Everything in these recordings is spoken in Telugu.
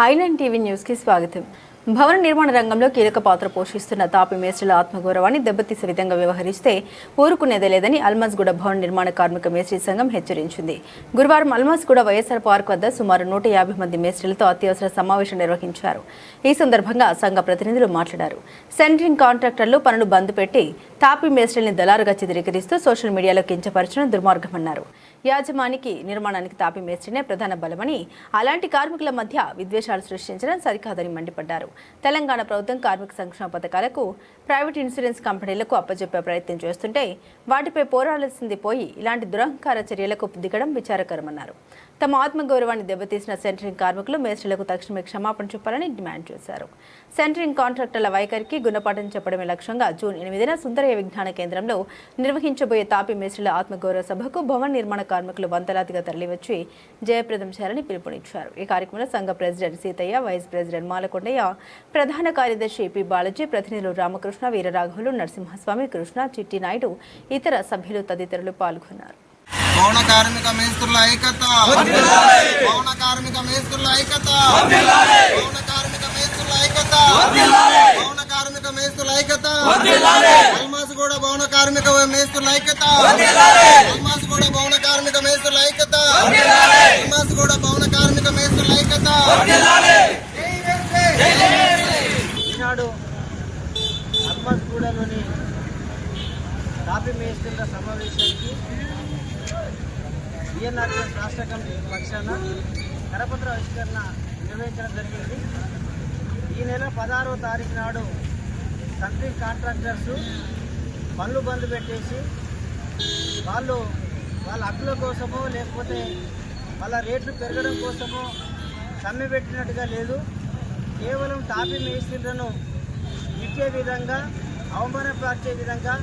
ఐ9 టీవీ న్యూస్ కి స్వాగతం. భవన నిర్మాణ రంగంలో కీలక పాత్ర పోషిస్తున్న తాపి మేస్త్రీల ఆత్మగౌరవాన్ని దెబ్బతీసే విధంగా వ్యవహరిస్తే ఊరుకునేదే లేదని అల్మాజ్గూడ భవన నిర్మాణ కార్మిక మేస్త్రీ సంఘం హెచ్చరించింది. గురువారం అల్మాజ్గూడ వైఎస్ఆర్ పార్క్ వద్ద సుమారు 150 మంది మేస్త్రీలతో అత్యవసర సమావేశం నిర్వహించారు. ఈ సందర్భంగా సంఘ ప్రతినిధులు మాట్లాడారు. సెంట్రింగ్ కాంట్రాక్టర్లు పనులు బంద్ పెట్టి తాపి మేస్త్రీల్ని దళారుగా చిత్రీకరిస్తూ సోషల్ మీడియాలో కించపరచడం దుర్మార్గమన్నారు. యాజమానికి నిర్మాణానికి తాపి మేస్త్రీనే ప్రధాన బలమని, అలాంటి కార్మికుల మధ్య విద్వేషాలు సృష్టించడం సరికాదని మండిపడ్డారు. తెలంగాణ ప్రభుత్వం కార్మిక సంక్షేమ పథకాలకు ప్రైవేట్ ఇన్సూరెన్స్ కంపెనీలకు అప్పజెప్పే ప్రయత్నం చేస్తుంటే వాటిపై పోరాడాల్సింది పోయి ఇలాంటి దురహంకార చర్యలకు దిగడం విచారకరమన్నారు. తమ ఆత్మగౌరవాన్ని దెబ్బతీసిన సెంట్రింగ్ కార్మికులు మేస్త్రీలకు తక్షణమే క్షమాపణ చెప్పాలని డిమాండ్ చేశారు. సెంట్రింగ్ కాంట్రాక్టర్ల వైఖరికి గుణపాఠం చెప్పడమే లక్ష్యంగా జూన్ 8న సుందరయ్య విజ్ఞాన కేంద్రంలో నిర్వహించబోయే తాపి మేస్త్రీల ఆత్మగౌరవ సభకు భవన నిర్మాణ కార్మికులు వందలాదిగా తరలివచ్చి జయప్రదం చేయాలని పిలుపునిచ్చారు. ఈ కార్యక్రమంలో సంఘ president Seethaiah, vice president Malakondaiah, ప్రధాన కార్యదర్శి పి బాలాజీ, ప్రతినిధులు రామకృష్ణ, వీరరాఘవులు, నరసింహస్వామి, కృష్ణ, చిట్టి నాయుడు, ఇతర సభ్యులు తదితరులు పాల్గొన్నారు. భవన కార్మిక మేస్త్రుల ఐక్యత, భవన కార్మిక మేస్త్రుల ఐక్యత, భవన కార్మిక మేస్త్రుల ఐక్యత, భవన కార్మిక మేస్త్రుల ఐక్యత, అల్మాజ్గూడ భవన కార్మిక మేస్త్రుల ఐక్యత, అల్మాజ్గూడ భవన కార్మిక మేస్త్రుల ఐక్యత, అల్మాజ్గూడ భవన కార్మిక మేస్త్రుల ఐక్యత. ఈనాడు అల్మాజ్గూడలోని తాపి మేస్త్రుల సమావేశానికి ఈఎన్ఆర్ఎస్ రాష్ట్ర కమిటీ పక్షాన కరపత్ర ఆవిష్కరణ నిర్వహించడం జరిగింది. ఈ నెల 16వ తారీఖు నాడు సెంట్రింగ్ కాంట్రాక్టర్స్ పనులు బంద్ పెట్టేసి వాళ్ళ హక్కుల కోసమో లేకపోతే వాళ్ళ రేట్లు పెరగడం కోసమో సమ్మె పెట్టినట్టుగా లేదు. కేవలం తాపి మేస్త్రీలను ఇచ్చే విధంగా, అవమానపరిచే విధంగా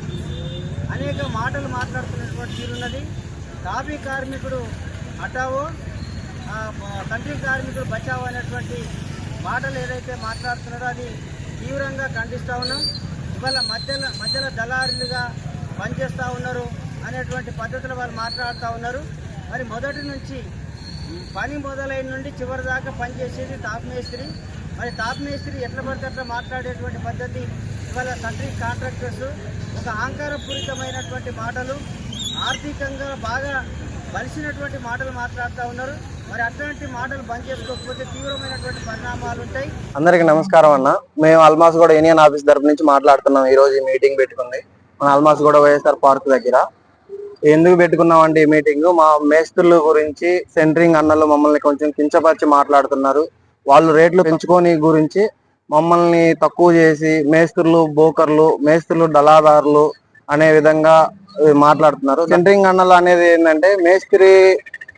అనేక మాటలు మాట్లాడుతున్నటువంటి తీరున్నది. తాపి కార్మికుడు హటావో, సెంట్రింగ్ కార్మికుడు బచావో అనేటువంటి మాటలు ఏదైతే మాట్లాడుతున్నారో అది తీవ్రంగా ఖండిస్తూ ఉన్నాం. ఇవాళ మధ్యలో దళారులుగా పనిచేస్తూ ఉన్నారు అనేటువంటి పద్ధతులు వాళ్ళు మాట్లాడుతూ ఉన్నారు. మరి మొదటి నుంచి పని మొదలైన నుండి చివరి దాకా పనిచేసేది తాపి మేస్త్రి. మరి తాపి మేస్త్రి ఎట్లా పడితే అట్లా మాట్లాడేటువంటి పద్ధతి ఇవాళ సెంట్రింగ్ కాంట్రాక్టర్స్ ఒక అహంకారపూరితమైనటువంటి మాటలు, ఆర్థికంగా బాగా బలిసినటువంటి మాటలు మాట్లాడుతూ ఉన్నారు. మరి అట్లాంటి మాటలు బంద్ చేసుకోకపోతే తీవ్రమైనటువంటి పరిణామాలు ఉంటాయి. అందరికి నమస్కారం అన్న. మేము అల్మాజ్గూడ యూనియన్ ఆఫీస్ తరపు నుంచి మాట్లాడుతున్నాం. ఈ రోజు ఈ మీటింగ్ పెట్టుకుంది మన అల్మాజ్గూడ వైఎస్ఆర్ పార్క్ దగ్గర. ఎందుకు పెట్టుకున్నాం అంటే ఈ మీటింగ్ మా మేస్త్రుల గురించి సెంట్రింగ్ అన్నలు మమ్మల్ని కొంచెం కించపరిచి మాట్లాడుతున్నారు. వాళ్ళు రేట్లు పెంచుకొని గురించి మమ్మల్ని తక్కువ చేసి మేస్త్రులు బోకర్లు, మేస్త్రులు దళాదారులు అనే విధంగా మాట్లాడుతున్నారు. సెంట్రింగ్ అన్నలు అనేది ఏంటంటే మేస్త్రి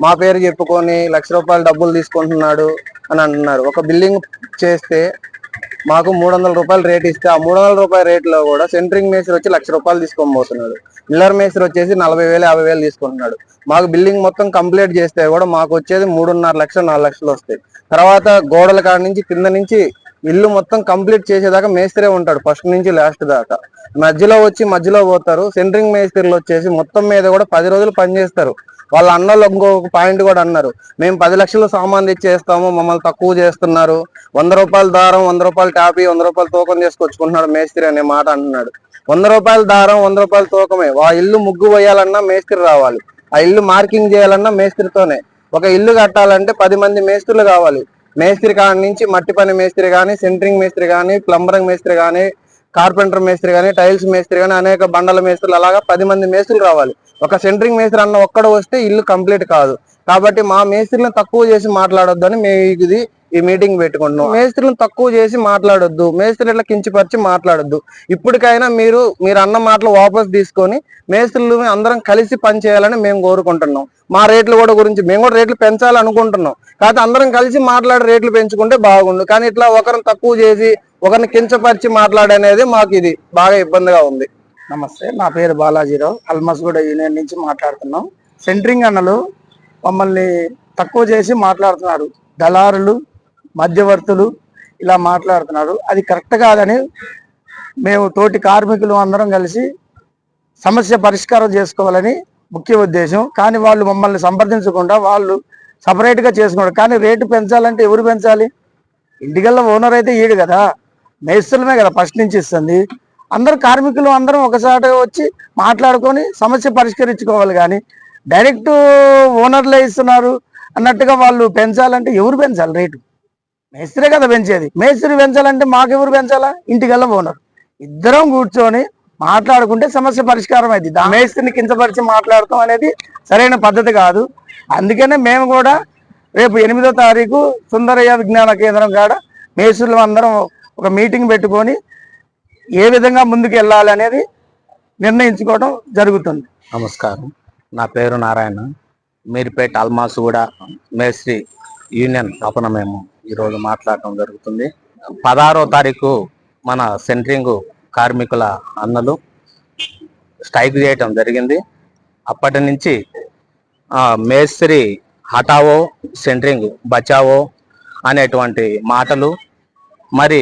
మా పేరు చెప్పుకొని ₹1,00,000 డబ్బులు తీసుకుంటున్నాడు అని అంటున్నారు. ఒక బిల్డింగ్ చేస్తే మాకు ₹300 రేట్ ఇస్తే ఆ ₹300 రేట్లో కూడా సెంట్రింగ్ మేస్త్రి వచ్చి ₹1,00,000 తీసుకొని పోతున్నాడు. మిల్లర్ మేస్త్రి వచ్చేసి 40,000 50,000 తీసుకుంటున్నాడు. మాకు బిల్డింగ్ మొత్తం కంప్లీట్ చేస్తే కూడా మాకు వచ్చేది 3.5 లక్షలు 4 లక్షలు వస్తాయి. తర్వాత గోడల కాడ నుంచి కింద నుంచి ఇల్లు మొత్తం కంప్లీట్ చేసేదాకా మేస్త్రే ఉంటాడు, ఫస్ట్ నుంచి లాస్ట్ దాకా. మధ్యలో పోతారు. సెంట్రింగ్ మేస్త్రీలు వచ్చేసి మొత్తం మీద కూడా 10 రోజులు పనిచేస్తారు. వాళ్ళ అన్నలు ఇంకొక పాయింట్ కూడా అన్నారు, మేము 10 లక్షల సామాన్ తెచ్చేస్తాము, మమ్మల్ని తక్కువ చేస్తున్నారు, ₹100 దారం, ₹100 టాపీ, ₹100 తూకం చేసుకొచ్చుకుంటున్నాడు మేస్త్రి అనే మాట అంటున్నాడు. ₹100 దారం, ₹100 తూకమే. ఆ ఇల్లు ముగ్గు వేయాలన్నా మేస్త్రి రావాలి, ఆ ఇల్లు మార్కింగ్ చేయాలన్నా మేస్త్రితోనే. ఒక ఇల్లు కట్టాలంటే 10 మంది మేస్త్రులు కావాలి. మేస్త్రి కాడి నుంచి మట్టి పని మేస్త్రి కానీ, సెంట్రింగ్ మేస్త్రి కానీ, ప్లంబరింగ్ మేస్త్రి కానీ, కార్పెంటర్ మేస్త్రి కానీ, టైల్స్ మేస్త్రి కానీ, అనేక బండల మేస్త్రులు, అలాగా 10 మంది మేస్త్రులు రావాలి. ఒక సెంట్రింగ్ మేస్త్రి అన్న ఒక్కడు వస్తే ఇల్లు కంప్లీట్ కాదు. కాబట్టి మా మేస్త్రులను తక్కువ చేసి మాట్లాడొద్దని మేము ఈ మీటింగ్ పెట్టుకుంటున్నాం. మేస్త్రులను తక్కువ చేసి మాట్లాడొద్దు, మేస్త్రులు ఇట్లా కించిపరిచి మాట్లాడొద్దు. ఇప్పటికైనా మీరు అన్న మాటలు వాపస్ తీసుకొని మేస్త్రులు అందరం కలిసి పని చేయాలని మేము కోరుకుంటున్నాం. మా రేట్ల కూడా గురించి మేము కూడా రేట్లు పెంచాలనుకుంటున్నాం. కాకపోతే అందరం కలిసి మాట్లాడి రేట్లు పెంచుకుంటే బాగుండు. కానీ ఇట్లా ఒకరిని తక్కువ చేసి ఒకరిని కించపరిచి మాట్లాడనేది మాకు ఇది బాగా ఇబ్బందిగా ఉంది. నమస్తే, నా పేరు బాలాజీరావు, అల్మాజ్గూడ యూనియన్ నుంచి మాట్లాడుతున్నాం. సెంట్రింగ్ అన్నలు మమ్మల్ని తక్కువ చేసి మాట్లాడుతున్నారు. దళారులు, మధ్యవర్తులు ఇలా మాట్లాడుతున్నారు. అది కరెక్ట్ కాదని మేము తోటి కార్మికులు అందరం కలిసి సమస్య పరిష్కారం చేసుకోవాలని ముఖ్య ఉద్దేశం. కానీ వాళ్ళు మమ్మల్ని సంప్రదించకుండా వాళ్ళు సపరేట్గా చేసుకున్నారు. కానీ రేటు పెంచాలంటే ఎవరు పెంచాలి? ఇంటికల్లా ఓనర్ అయితే ఈడు కదా, మేస్త్రులమే కదా ఫస్ట్ నుంచి ఇస్తుంది. అందరు కార్మికులు అందరం ఒకసారి వచ్చి మాట్లాడుకొని సమస్య పరిష్కరించుకోవాలి. కానీ డైరెక్ట్ ఓనర్లే ఇస్తున్నారు అన్నట్టుగా వాళ్ళు పెంచాలంటే ఎవరు పెంచాలి రేటు? మేస్త్రే కదా పెంచేది. మేస్త్రి పెంచాలంటే మాకెవరు పెంచాలా? ఇంటికల్లా ఓనర్. ఇద్దరం కూర్చొని మాట్లాడుకుంటే సమస్య పరిష్కారం అయింది. మేస్త్రిని కించపరిచి మాట్లాడటం అనేది సరైన పద్ధతి కాదు. అందుకనే మేము కూడా రేపు 8వ తారీఖు సుందరయ్య విజ్ఞాన కేంద్రం కాడ మేస్త్రులు అందరం ఒక మీటింగ్ పెట్టుకొని ఏ విధంగా ముందుకు వెళ్ళాలి అనేది నిర్ణయించుకోవడం జరుగుతుంది. నమస్కారం, నా పేరు నారాయణ. మీర్పేట అల్మాసుగూడ మేస్త్రి యూనియన్ తరపున మేము ఈరోజు మాట్లాడటం జరుగుతుంది. 16వ తారీఖు మన సెంట్రింగ్ కార్మికుల అన్నలు స్ట్రైక్ చేయటం జరిగింది. అప్పటి నుంచి మేస్త్రి హటావో సెంట్రింగ్ బచావో అనేటువంటి మాటలు, మరి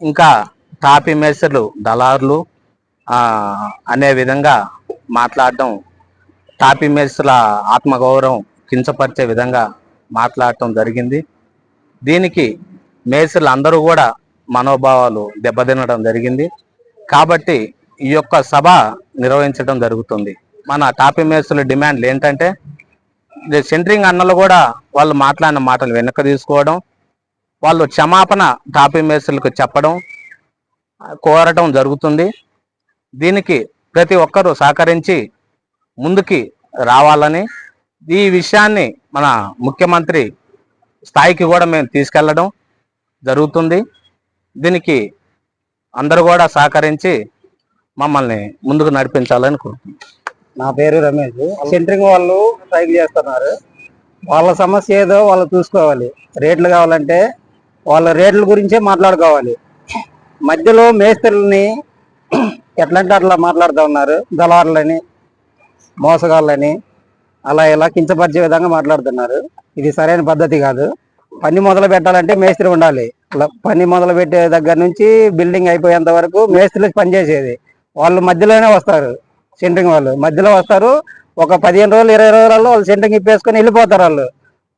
ఇంకా టాపీ మేస్త్రులు దళారులు అనే విధంగా మాట్లాడటం, టాపీ మేస్త్రుల ఆత్మగౌరవం కించపరిచే విధంగా మాట్లాడటం జరిగింది. దీనికి మేస్త్రులు అందరూ కూడా మనోభావాలు దెబ్బతినడం జరిగింది. కాబట్టి ఈ యొక్క సభ నిర్వహించడం జరుగుతుంది. మన టాపీ మేస్త్రుల డిమాండ్లు ఏంటంటే, సెంట్రింగ్ అన్నలు కూడా వాళ్ళు మాట్లాడిన మాటలు వెనక్కి తీసుకోవడం, వాళ్ళు క్షమాపణ టాపీ మేస్త్రులకు చెప్పడం, కోరటం జరుగుతుంది. దీనికి ప్రతి ఒక్కరూ సహకరించి ముందుకి రావాలని, ఈ విషయాన్ని మన ముఖ్యమంత్రి స్థాయికి కూడా మేము తీసుకెళ్లడం జరుగుతుంది. దీనికి అందరూ కూడా సహకరించి మమ్మల్ని ముందుకు నడిపించాలని కోరుతున్నాం. నా పేరు రమేష్. సెంట్రింగ్ వాళ్ళు స్ట్రైక్ చేస్తున్నారు. వాళ్ళ సమస్య ఏదో వాళ్ళు చూసుకోవాలి. రేట్లు కావాలంటే వాళ్ళ రేట్ల గురించే మాట్లాడుకోవాలి. మధ్యలో మేస్త్రులని ఎట్లంటే అట్లా మాట్లాడుతూ ఉన్నారు. దళారులని, మోసగాళ్ళని అలా ఇలా కించపరిచే విధంగా మాట్లాడుతున్నారు. ఇది సరైన పద్ధతి కాదు. పని మొదలు పెట్టాలంటే మేస్త్రి ఉండాలి. పని మొదలు పెట్టే దగ్గర నుంచి బిల్డింగ్ అయిపోయేంత వరకు మేస్త్రులు పనిచేసేది. వాళ్ళు మధ్యలోనే వస్తారు. సెంట్రింగ్ వాళ్ళు మధ్యలో వస్తారు. ఒక 15 రోజులు 20 రోజులలో వాళ్ళు సెంట్రింగ్ ఇప్పేసుకొని వెళ్ళిపోతారు.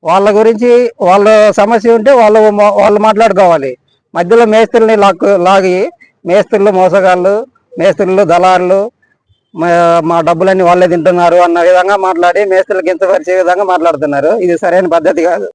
వాళ్ళ గురించి వాళ్ళ సమస్య ఉంటే వాళ్ళు మాట్లాడుకోవాలి. మధ్యలో మేస్త్రుల్ని లాగి మేస్త్రులు మోసగాళ్ళు, మేస్త్రులు దళారులు, మా డబ్బులన్నీ వాళ్ళే తింటున్నారు అన్న విధంగా మాట్లాడి మేస్త్రులకు కించపరిచే విధంగా మాట్లాడుతున్నారు. ఇది సరైన పద్ధతి కాదు.